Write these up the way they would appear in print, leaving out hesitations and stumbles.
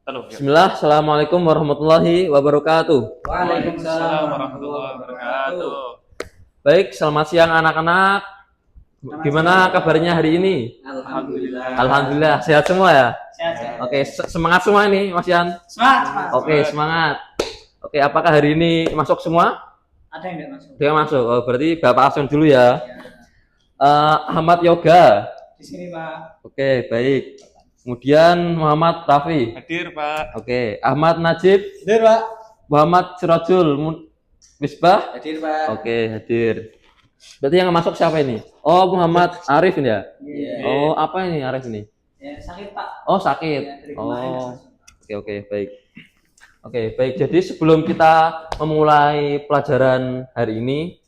Bismillah, Assalamualaikum warahmatullahi wabarakatuh. Waalaikumsalam warahmatullahi wabarakatuh. Baik, selamat siang anak-anak. Gimana kabarnya hari ini? Alhamdulillah. Alhamdulillah, sehat semua ya? Sehat. Oke, semangat semua ini, Mas Yan. Semangat. Oke, semangat. Oke, apakah hari ini masuk semua? Ada yang enggak masuk? Dia masuk. Oh, berarti Bapak absen dulu ya. Ahmad Yoga. Di sini, Pak. Oke, baik. Kemudian Muhammad Rafi. Hadir, Pak. Oke, Ahmad Najib. Hadir, Pak. Muhammad Sirajul Misbah. Hadir, Pak. Oke, hadir. Berarti yang masuk siapa ini? Oh, Muhammad Arif ini ya? Iya. Oh, apa ini Arif ini? Ya, sakit, Pak. Oh, sakit. Ya, dari kemarin Oh, masuk. oke, baik. Oke, baik. Jadi sebelum kita memulai pelajaran hari ini,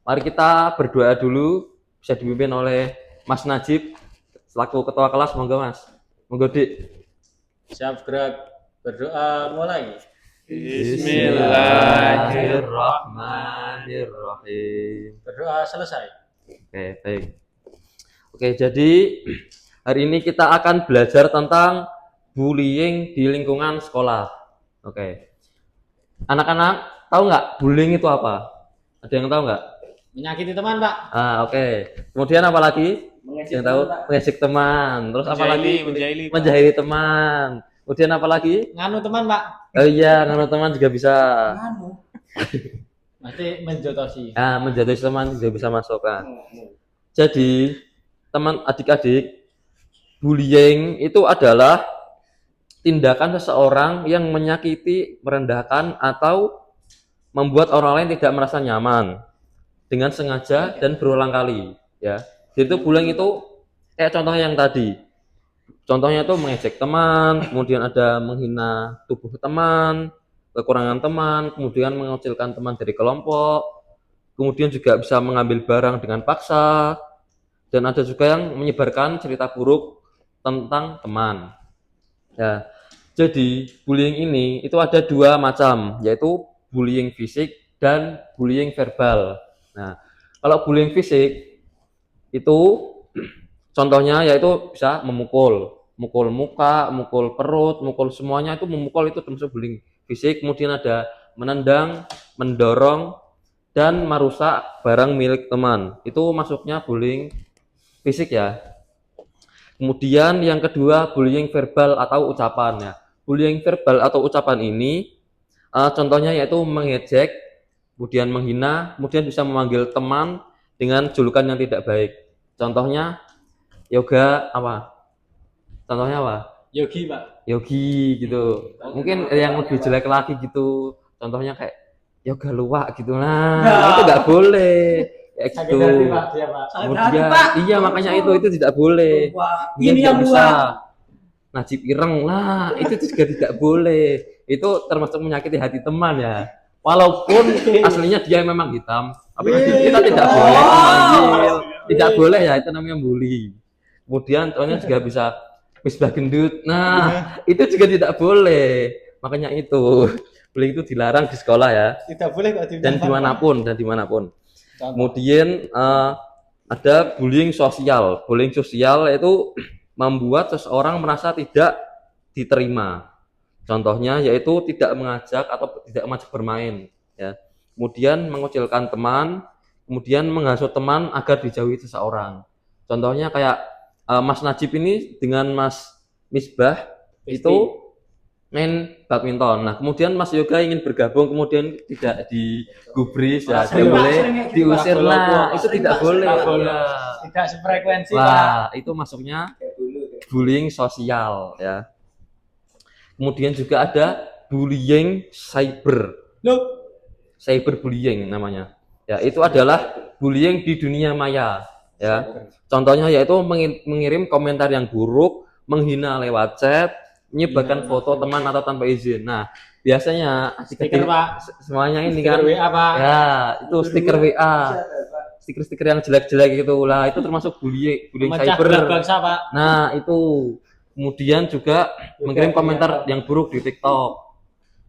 mari kita berdoa dulu. Bisa dipimpin oleh Mas Najib selaku ketua kelas. Monggo, Mas. Monggo, Dik. Siap gerak, berdoa mulai. Bismillahirrahmanirrahim. Berdoa selesai. Oke, baik. Oke, jadi hari ini kita akan belajar tentang bullying di lingkungan sekolah. Oke. Anak-anak, tahu nggak bullying itu apa? Ada yang tahu nggak? Menyakiti teman, Pak. Oke. Kemudian apa lagi? Mengejek Yang tahu? teman, Pak. Mengejek teman. Terus apa lagi? Menjahili, Pak. Menjahili teman. Kemudian apa lagi? Nganu teman, Pak. Oh iya, nganu teman juga bisa. Anu. Mesti menjotosi. Menjatuhi teman juga bisa masuk kan. Jadi, teman adik-adik, bullying itu adalah tindakan seseorang yang menyakiti, merendahkan, atau membuat orang lain tidak merasa nyaman dengan sengaja dan berulang kali. Ya, jadi itu bullying itu kayak contohnya yang tadi. Contohnya itu mengejek teman, kemudian ada menghina tubuh teman, kekurangan teman, kemudian mengecilkan teman dari kelompok, kemudian juga bisa mengambil barang dengan paksa, dan ada juga yang menyebarkan cerita buruk tentang teman. Ya, jadi bullying ini itu ada dua macam, yaitu bullying fisik dan bullying verbal. Nah, kalau bullying fisik itu contohnya yaitu bisa memukul muka, mukul perut, mukul semuanya, itu memukul itu termasuk bullying fisik. Kemudian ada menendang, mendorong, dan merusak barang milik teman. Itu masuknya bullying fisik ya. Kemudian yang kedua bullying verbal atau ucapan ya. Bullying verbal atau ucapan ini contohnya yaitu mengejek, kemudian menghina, kemudian bisa memanggil teman dengan julukan yang tidak baik. Contohnya Yoga apa? Contohnya apa? Yogi, Pak. Yogi gitu. Mungkin yang lebih jelek lagi gitu. Contohnya kayak Yoga luwak gitu. Nah, itu nggak boleh. Kayak Sakit gitu. hati, Pak. Siap, Pak. Kemudian, iya makanya itu tidak boleh. Wah, Dia ini tidak yang bisa. luar. Najib ireng. Nah, itu juga tidak boleh. Itu termasuk menyakiti hati teman ya. Walaupun aslinya dia memang hitam, tapi kita tidak boleh memanggil. Tidak boleh ya, itu namanya bully. Kemudian contohnya juga bisa misbah gendut. Nah, itu juga tidak boleh. Makanya itu bullying itu dilarang di sekolah ya, Tidak boleh kok dan dimanapun. Contoh. Kemudian ada bullying sosial. Bullying sosial itu membuat seseorang merasa tidak diterima. Contohnya yaitu tidak mengajak atau tidak mengajak bermain ya. Kemudian mengucilkan teman, kemudian menghasut teman agar dijauhi seseorang. Contohnya kayak Mas Najib ini dengan Mas Misbah itu main badminton. Nah, kemudian Mas Yoga ingin bergabung, kemudian tidak digubris ya, tidak boleh diusir. Nah, itu tidak boleh. Ya. Tidak sefrekuensi, Pak. Wah, itu masuknya bullying sosial ya. Kemudian juga ada bullying cyber. Loh, Cyberbullying namanya. Ya, itu adalah bullying di dunia maya ya. Contohnya yaitu mengirim komentar yang buruk, menghina lewat chat, menyebarkan foto teman atau tanpa izin. Nah, biasanya stiker, Pak. semuanya ini Stiker kan WA, Pak. ya, itu stiker WA. Stiker-stiker yang jelek-jelek gitu lah, itu termasuk bullying Memecah cyber. belah bangsa, Pak. Nah, itu. Kemudian juga mengirim komentar yang buruk di TikTok.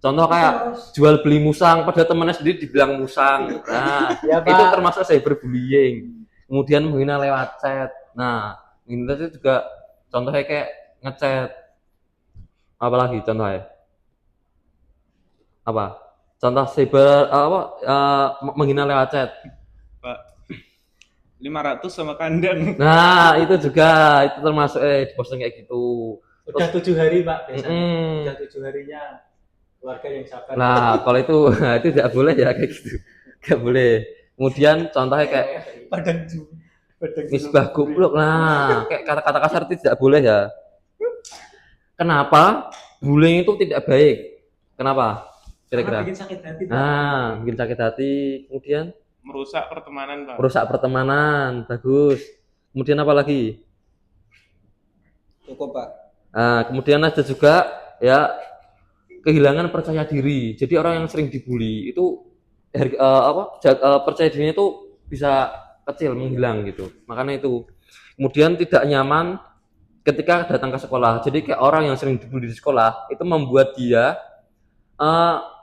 Contoh kayak jual beli musang, pada temannya sendiri dibilang musang. Nah, Ya, Pak. itu termasuk cyberbullying. Kemudian menghina lewat chat. Nah, menghina itu juga contohnya kayak ngechat. Apalagi contohnya? Apa? Contoh menghina lewat chat. Pak, 500 sama kandang. Nah, itu juga itu termasuk posting kayak gitu. Udah 7 hari Pak biasanya. Mm-mm. Udah 7 harinya keluarga yang sabar. Nah, kalau itu itu tidak boleh ya kayak gitu. Gak boleh. Kemudian contohnya kayak Padang misbah goblok. Nah, kayak kata-kata kasar itu tidak boleh ya. Kenapa? Bullying itu tidak baik. Kenapa? Karena Kira-kira. bikin sakit hati. Pak. Nah, bikin sakit hati. Kemudian Merusak pertemanan, Pak. merusak pertemanan. Bagus. Kemudian apa lagi? Cukup Pak. Nah, kemudian ada juga ya kehilangan percaya diri. Jadi orang yang sering dibully itu percaya dirinya itu bisa kecil, menghilang gitu. Makanya itu. Kemudian tidak nyaman ketika datang ke sekolah. Jadi kayak orang yang sering dibully di sekolah itu membuat dia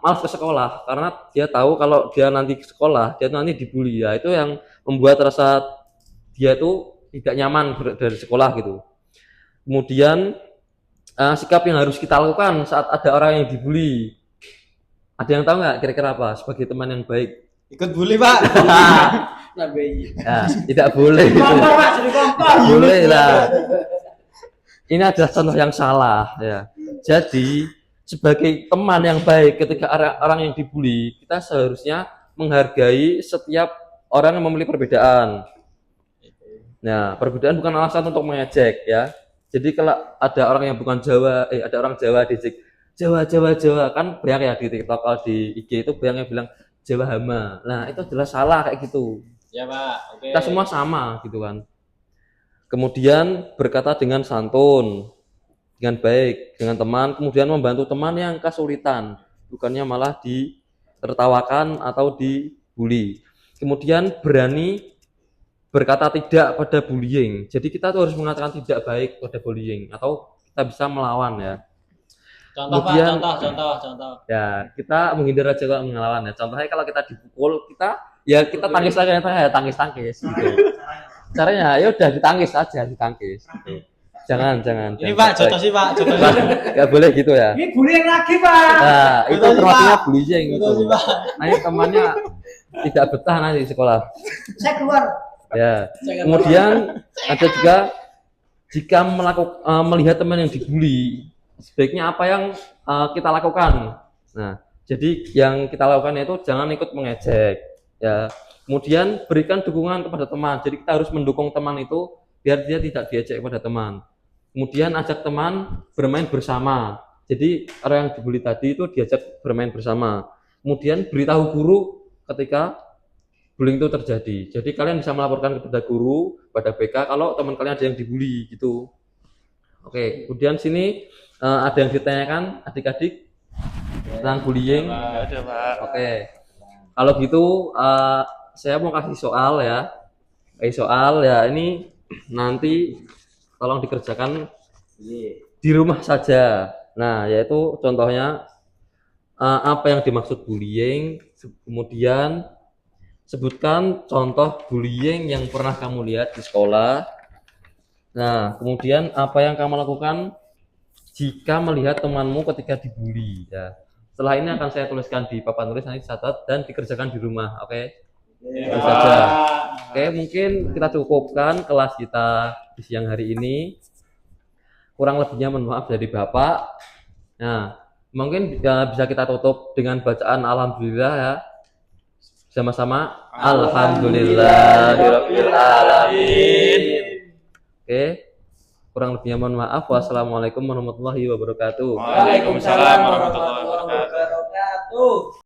malas ke sekolah karena dia tahu kalau dia nanti ke sekolah dia nanti dibully ya. Itu yang membuat rasa dia itu tidak nyaman dari sekolah gitu. Kemudian sikap yang harus kita lakukan saat ada orang yang dibully. Ada yang tahu nggak kira-kira apa sebagai teman yang baik? Ikut bully Pak. Ya, tidak boleh. Kompor Pak, jadi kompor. Boleh lah. Ini adalah contoh yang salah ya. Jadi sebagai teman yang baik ketika orang yang dibully, kita seharusnya menghargai setiap orang yang memiliki perbedaan. Nah, perbedaan bukan alasan untuk mengejek ya. Jadi kalau ada orang yang bukan Jawa, ada orang Jawa diejek Jawa kan banyak ya di TikTok atau di IG itu banyak yang bilang Jawa hama. Nah, itu adalah salah kayak gitu. Ya Pak, oke. Kita semua sama gitu kan. Kemudian berkata dengan santun, dengan baik, dengan teman, kemudian membantu teman yang kesulitan, bukannya malah ditertawakan atau dibully. Kemudian berani berkata tidak pada bullying. Jadi kita tuh harus mengatakan tidak baik pada bullying atau kita bisa melawan ya. Contoh Kemudian- Pak, contoh. Ya, kita menghindar aja kalau melawan ya. Contohnya kalau kita dipukul, kita tangkis aja ya, tangkis gitu. Caranya ya udah ditangkis aja, ditangkis. Gitu. Jangan. Ini Pak, contoh sih Pak, contoh sih. Gak boleh gitu ya. Ini bullying lagi Pak. Nah, itu Betul sih, termasuknya Pak. bullying itu. Contoh sih Pak. Nanti temannya tidak betah nanti di sekolah. Saya keluar. Ya. Kemudian ada juga jika melihat teman yang dibully, sebaiknya apa yang kita lakukan. Nah, jadi yang kita lakukan itu jangan ikut mengejek. Ya. Kemudian berikan dukungan kepada teman. Jadi kita harus mendukung teman itu biar dia tidak diejek kepada teman. Kemudian ajak teman bermain bersama. Jadi orang yang dibully tadi itu diajak bermain bersama. Kemudian beritahu guru ketika bullying itu terjadi. Jadi kalian bisa melaporkan kepada guru, pada BK kalau teman kalian ada yang dibully gitu. Oke, kemudian sini ada yang ditanyakan adik-adik tentang bullying. Ada, Pak. Oke. Kalau gitu saya mau kasih soal ya. Ini nanti tolong dikerjakan di rumah saja. Nah, yaitu contohnya apa yang dimaksud bullying, kemudian sebutkan contoh bullying yang pernah kamu lihat di sekolah. Nah, kemudian apa yang kamu lakukan jika melihat temanmu ketika dibully ya. Setelah ini akan saya tuliskan di papan tulis, nanti catat dan dikerjakan di rumah. Oke. Itu saja. Oke, mungkin kita cukupkan kelas kita di siang hari ini. Kurang lebihnya mohon maaf dari Bapak. Nah, mungkin bisa kita tutup dengan bacaan alhamdulillah ya. Sama-sama alhamdulillahirabbil alamin. Oke. Kurang lebihnya mohon maaf. Wassalamualaikum warahmatullahi wabarakatuh. Waalaikumsalam warahmatullahi wabarakatuh.